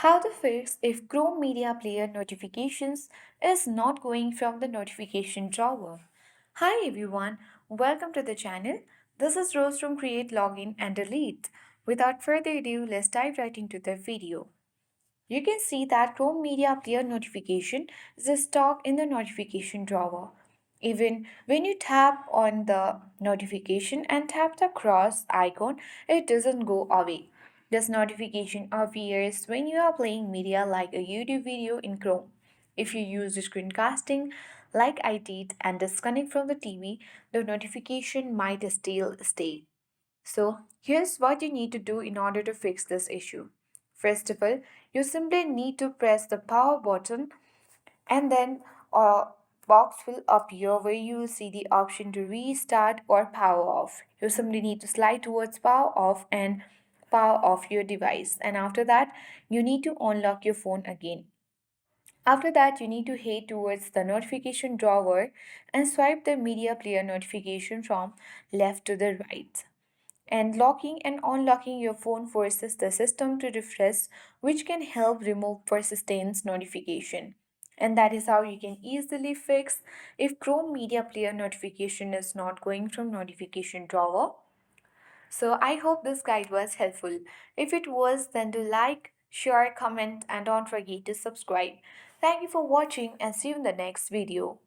How to fix if Chrome Media Player notifications is not going from the notification drawer. Hi everyone, welcome to the channel. This is Rose from Create Login and Delete. Without further ado, let's dive right into the video. You can see that Chrome Media Player notification is stuck in the notification drawer. Even when you tap on the notification and tap the cross icon, it doesn't go away. This notification appears when you are playing media like a YouTube video in Chrome. If you use screencasting like I did and disconnect from the TV, the notification might still stay. So, here's what you need to do in order to fix this issue. First of all, you simply need to press the power button and then a box will appear where you will see the option to restart or power off. You simply need to slide towards power off and power off your device. And after that, you need to unlock your phone again. After that, you need to head towards the notification drawer and swipe the media player notification from left to the right. And locking and unlocking your phone forces the system to refresh, which can help remove persistent notification. And that is how you can easily fix if Chrome Media Player notification is not going from notification drawer. So I hope this guide was helpful. If it was, then do like, share, comment, and don't forget to subscribe. Thank you for watching and see you in the next video.